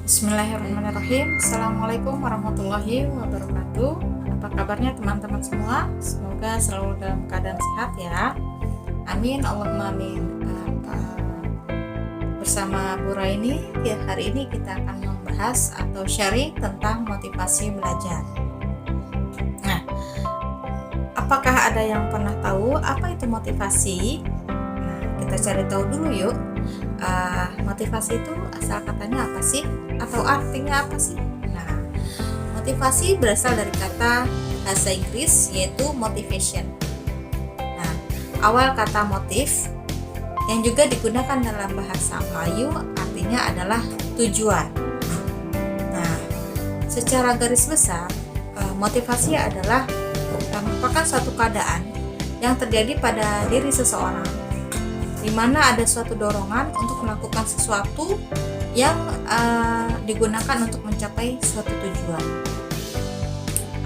Bismillahirrahmanirrahim. Assalamualaikum warahmatullahi wabarakatuh. Apa kabarnya teman-teman semua? Semoga selalu dalam keadaan sehat ya. Amin, Allahumma amin. Bersama Bu Raini, hari ini kita akan membahas atau sharing tentang motivasi belajar. Nah, apakah ada yang pernah tahu apa itu motivasi? Nah, kita cari tahu dulu yuk. Motivasi itu asal katanya apa sih? Atau artinya apa sih? Nah, motivasi berasal dari kata bahasa Inggris yaitu motivation. Nah, awal kata motif yang juga digunakan dalam bahasa Melayu artinya adalah tujuan. Nah, secara garis besar, motivasi adalah merupakan suatu keadaan yang terjadi pada diri seseorang di mana ada suatu dorongan untuk melakukan sesuatu yang digunakan untuk mencapai suatu tujuan.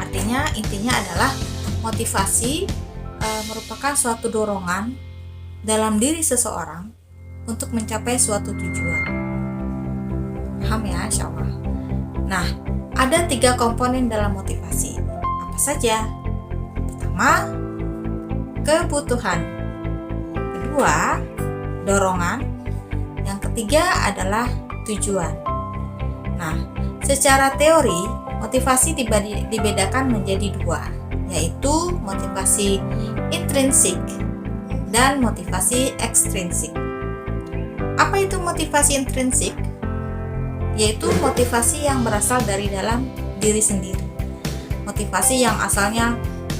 Artinya, intinya adalah motivasi merupakan suatu dorongan dalam diri seseorang untuk mencapai suatu tujuan. Paham ya, insya Allah. Nah, ada 3 komponen dalam motivasi. Apa saja? Pertama, kebutuhan. Kedua, dorongan. Yang ketiga adalah tujuan. Nah, secara teori, motivasi dibedakan menjadi 2, yaitu motivasi intrinsik dan motivasi ekstrinsik. Apa itu motivasi intrinsik? Yaitu motivasi yang berasal dari dalam diri sendiri. Motivasi yang asalnya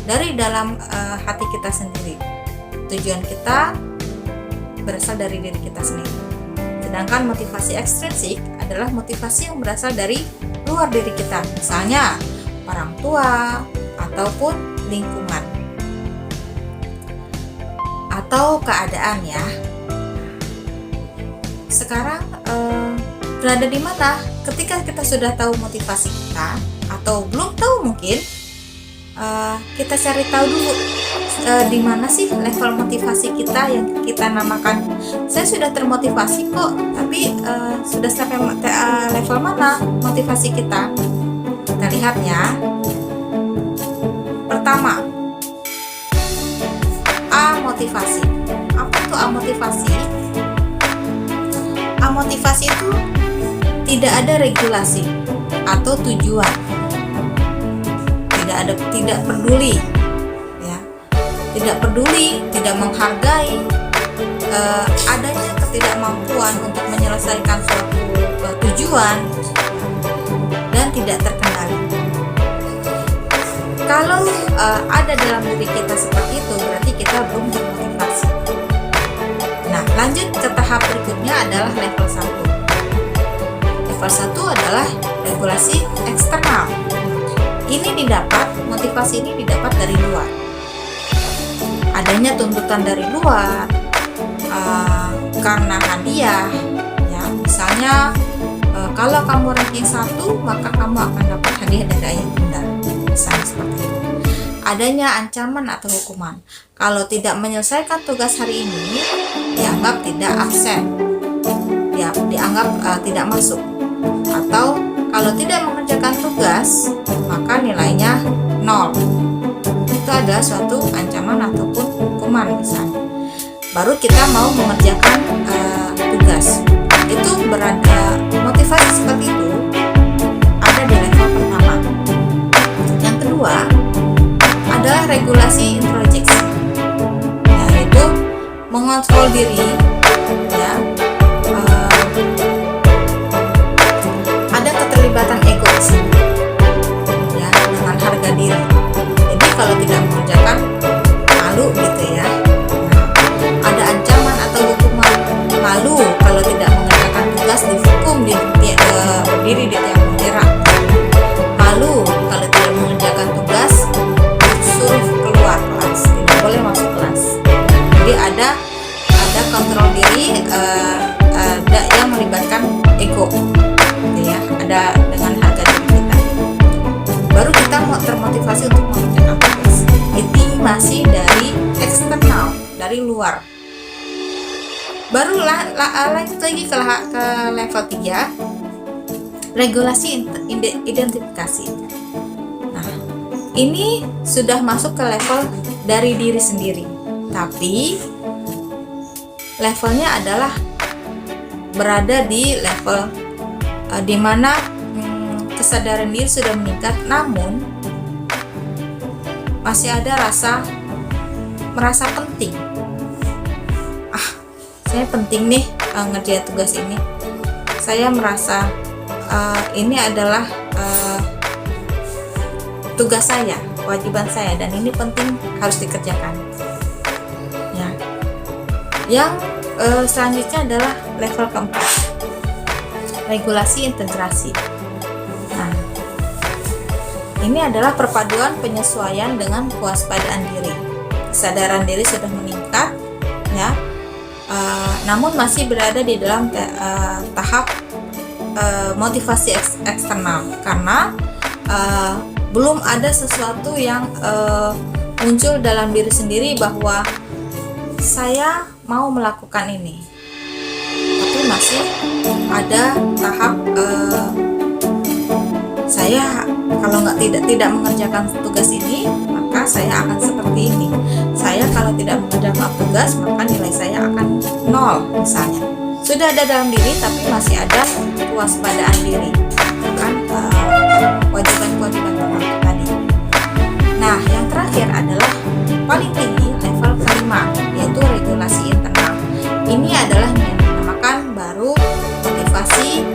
dari dalam hati kita sendiri. Tujuan kita berasal dari diri kita sendiri. Sedangkan motivasi ekstrinsik adalah motivasi yang berasal dari luar diri kita, misalnya orang tua ataupun lingkungan atau keadaan ya. Sekarang berada di mana? Ketika kita sudah tahu motivasi kita atau belum tahu mungkin, kita cari tahu dulu di mana sih level motivasi kita yang kita namakan saya sudah termotivasi kok, tapi sudah sampai level mana motivasi kita? Kita lihat ya. Pertama, A motivasi. Apa itu A motivasi? A motivasi itu tidak ada regulasi atau tujuan. Tidak peduli ya, tidak peduli, tidak menghargai adanya ketidakmampuan untuk menyelesaikan suatu tujuan dan tidak terkendali. Kalau ada dalam diri kita seperti itu, berarti kita belum termotivasi. Nah, lanjut ke tahap berikutnya adalah level 1. Level 1 adalah regulasi eksternal. Motivasi ini didapat dari luar. Adanya tuntutan dari luar karena hadiah ya, misalnya kalau kamu ranking 1 maka kamu akan dapat hadiah dari ayah bunda, misalnya seperti itu. Adanya ancaman atau hukuman, kalau tidak menyelesaikan tugas hari ini dianggap tidak absen ya, dianggap tidak masuk, atau kalau tidak mengerjakan tugas maka nilainya 0. Itu adalah suatu ancaman ataupun hukuman misalnya. Baru kita mau mengerjakan tugas. Itu berada motivasi seperti itu ada di level pertama. Yang kedua adalah regulasi introjeksi, yaitu mengontrol diri ya. Ada keterlibatan ego di sini ya, dengan harga diri. Jadi kalau tidak mengerjakan malu gitu ya. Nah, ada ancaman atau hukuman, malu kalau tidak mengerjakan tugas dihukum berdiri di tiang bendera. Malu kalau tidak mengerjakan tugas disuruh keluar kelas, tidak boleh masuk kelas. Jadi ada kontrol diri yang melibatkan ego gitu ya, ada dengan harga diri kita. Baru kita mau termotivasi untuk mengerjakan tugas. Ini masih dari eksternal, dari luar. Baru lanjut lagi ke level 3. regulasi identifikasi. Nah, ini sudah masuk ke level dari diri sendiri, tapi levelnya adalah berada di level di mana kesadaran diri sudah meningkat, namun masih ada merasa penting. Saya penting nih ngerjain tugas ini. Saya merasa ini adalah tugas saya, kewajiban saya, dan ini penting, harus dikerjakan. Ya. Yang selanjutnya adalah level keempat, regulasi integrasi. Nah, ini adalah perpaduan penyesuaian dengan kewaspadaan diri. Kesadaran diri sudah meningkat, ya, namun masih berada di dalam tahap motivasi eksternal, karena belum ada sesuatu yang muncul dalam diri sendiri bahwa saya mau melakukan ini, tapi masih ada tahap saya kalau tidak mengerjakan tugas ini, maka saya akan seperti ini. Saya kalau tidak mengerjakan tugas, maka nilai saya akan 0 misalnya. Sudah ada dalam diri, tapi masih ada kewaspadaan diri, kan kewajiban-kewajiban tadi. Nah, yang terakhir adalah paling tinggi, level kelima, yaitu regulasi internal. Ini adalah yang dinamakan baru motivasi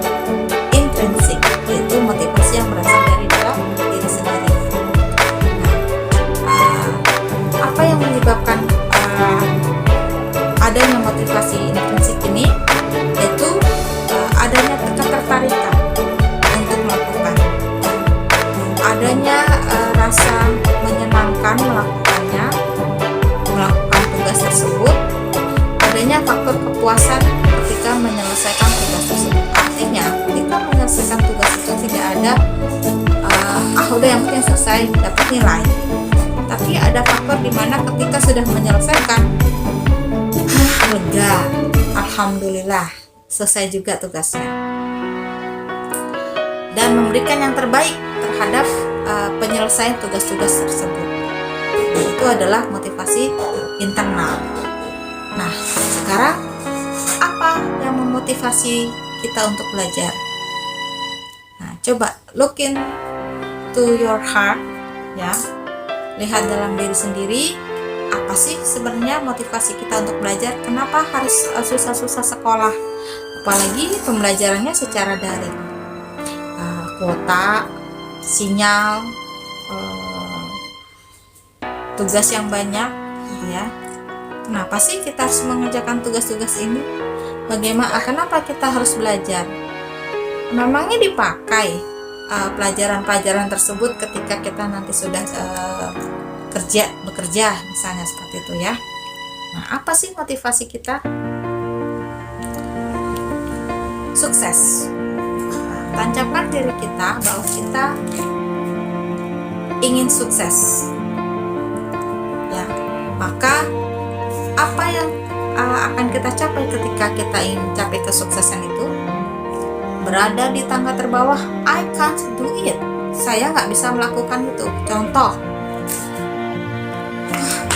intrinsik, yaitu motivasi yang berasal dari dalam diri sendiri. Apa yang menyebabkan adanya motivasi intrinsik ini? Yaitu adanya ketertarikan untuk melakukan, adanya rasa menyenangkan melakukan tugas tersebut, adanya faktor kepuasan ketika menyelesaikan tugas tersebut. Artinya ketika menyelesaikan tugas itu tidak ada udah yang penting selesai dapat nilai, tapi ada faktor dimana ketika sudah menyelesaikan lega, alhamdulillah selesai juga tugasnya, dan memberikan yang terbaik terhadap penyelesaian tugas-tugas tersebut. Itu adalah motivasi internal. Nah, sekarang apa yang memotivasi kita untuk belajar? Nah, coba look into your heart, ya. Lihat dalam diri sendiri, apa sih sebenarnya motivasi kita untuk belajar? Kenapa harus susah-susah sekolah? Apalagi pembelajarannya secara daring. Kuota, sinyal, tugas yang banyak, ya. Kenapa sih kita harus mengerjakan tugas-tugas ini? Kenapa kita harus belajar? Memangnya dipakai pelajaran-pelajaran tersebut ketika kita nanti sudah bekerja misalnya, seperti itu ya. Nah, apa sih motivasi kita? Sukses. Tancapkan diri kita bahwa kita ingin sukses, ya. Maka apa yang akan kita capai ketika kita ingin capai kesuksesan itu? Berada di tangga terbawah, I can't do it, saya nggak bisa melakukan itu. Contoh,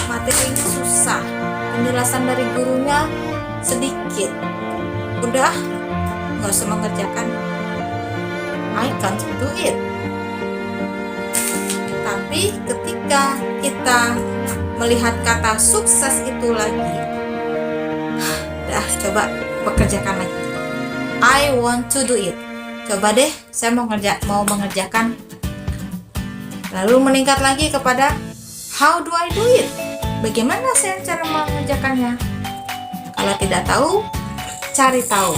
materinya susah, penjelasan dari gurunya sedikit, udah nggak usah mengerjakan, I can't do it. Tapi ketika kita melihat kata sukses itu lagi, coba pekerjakan lagi, I want to do it. Coba deh, saya mau mengerjakan. Lalu meningkat lagi kepada how do I do it? Bagaimana saya cara mengerjakannya? Kalau tidak tahu, cari tahu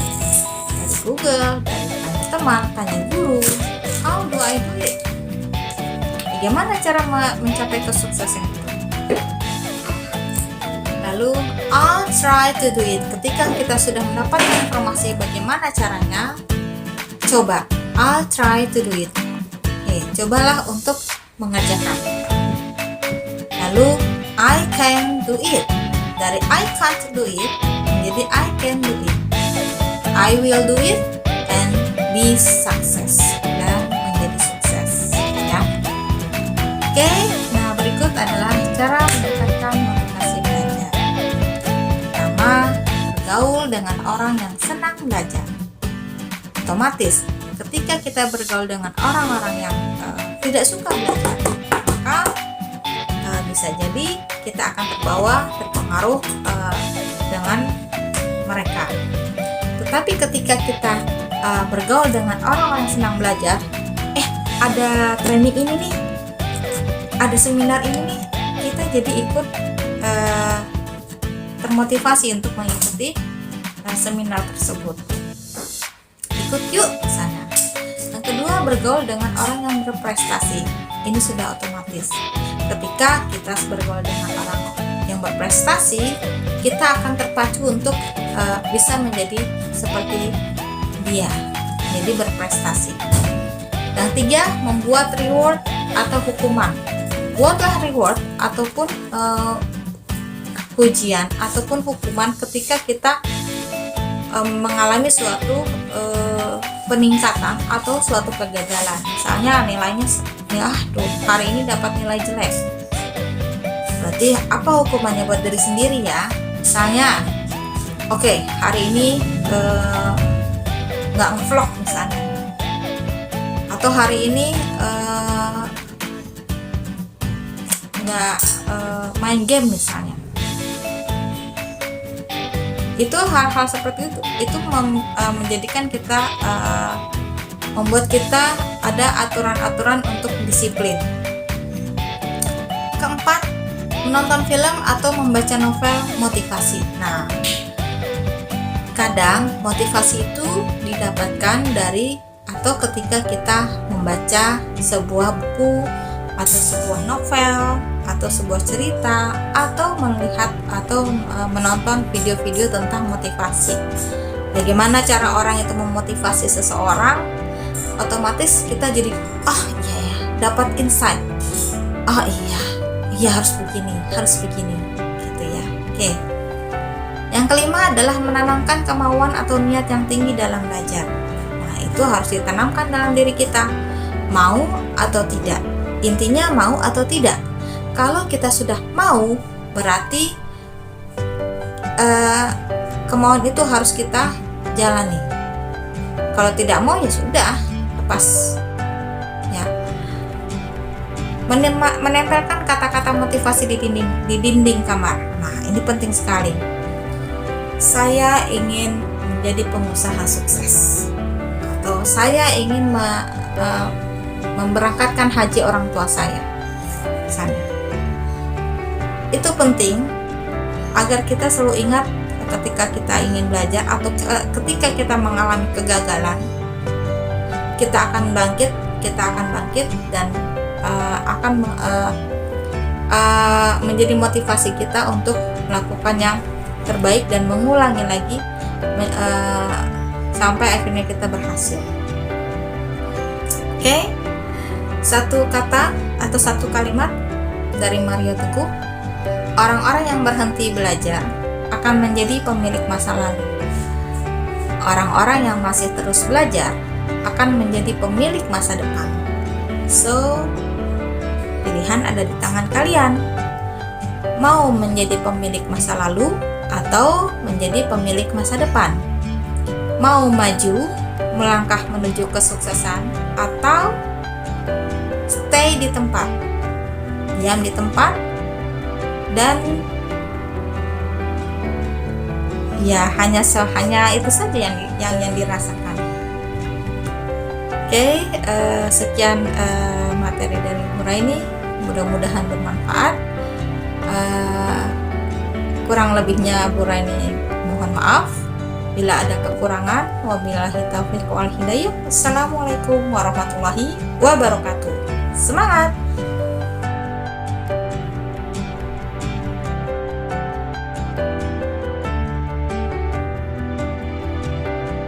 dari Google, dari teman, tanya guru. How do I do it? Bagaimana cara mencapai kesuksesan itu? Lalu I'll try to do it. Ketika kita sudah mendapatkan informasi bagaimana caranya, coba I'll try to do it. Cobalah untuk mengerjakan. Lalu I can do it. Dari I can't do it menjadi I can do it. I will do it and be success. belajar. Otomatis ketika kita bergaul dengan orang-orang yang tidak suka belajar, maka bisa jadi kita akan terpengaruh dengan mereka. Tetapi ketika kita bergaul dengan orang-orang yang senang belajar, ada training ini nih, ada seminar ini nih, kita jadi ikut termotivasi untuk mengikuti seminar tersebut. Ikut yuk ke sana. Yang kedua, bergaul dengan orang yang berprestasi. Ini sudah otomatis. Ketika kita bergaul dengan orang yang berprestasi, kita akan terpacu untuk bisa menjadi seperti dia, jadi berprestasi. Yang tiga, membuat reward atau hukuman. Buatlah reward ataupun pujian ataupun hukuman ketika kita mengalami suatu peningkatan atau suatu kegagalan. Misalnya nilainya hari ini dapat nilai jelek, berarti apa hukumannya buat diri sendiri ya? Misalnya hari ini nggak ngevlog misalnya, atau hari ini nggak main game misalnya. Itu hal-hal seperti itu menjadikan kita membuat kita ada aturan-aturan untuk disiplin. Keempat, menonton film atau membaca novel motivasi. Nah, kadang motivasi itu didapatkan dari atau ketika kita membaca sebuah buku atau sebuah novel atau sebuah cerita atau melihat atau menonton video-video tentang motivasi. Bagaimana cara orang itu memotivasi seseorang? Otomatis kita jadi dapat insight. Harus begini gitu ya. Oke. Yang kelima adalah menanamkan kemauan atau niat yang tinggi dalam belajar. Nah, itu harus ditanamkan dalam diri kita. Mau atau tidak. Intinya mau atau tidak. Kalau kita sudah mau, berarti kemauan itu harus kita jalani. Kalau tidak mau ya sudah, lepas. Ya. Menempelkan kata-kata motivasi di dinding kamar. Nah, ini penting sekali. Saya ingin menjadi pengusaha sukses, atau saya ingin memberangkatkan haji orang tua saya. Misalnya. Itu penting agar kita selalu ingat ketika kita ingin belajar atau ketika kita mengalami kegagalan, kita akan bangkit dan akan menjadi motivasi kita untuk melakukan yang terbaik dan mengulangi lagi sampai akhirnya kita berhasil. Oke. Satu kata atau satu kalimat dari Mario Teguh. Orang-orang yang berhenti belajar akan menjadi pemilik masa lalu. Orang-orang yang masih terus belajar akan menjadi pemilik masa depan. So, pilihan ada di tangan kalian. Mau menjadi pemilik masa lalu atau menjadi pemilik masa depan? Mau maju, melangkah menuju kesuksesan, atau stay di tempat, diam di tempat, dan ya hanya itu saja yang dirasakan. Oke, sekian materi dari Muraini, mudah-mudahan bermanfaat. Kurang lebihnya Muraini mohon maaf. Bila ada kekurangan, wabillahi taufiq wal hidayah. Assalamualaikum warahmatullahi wabarakatuh. Semangat!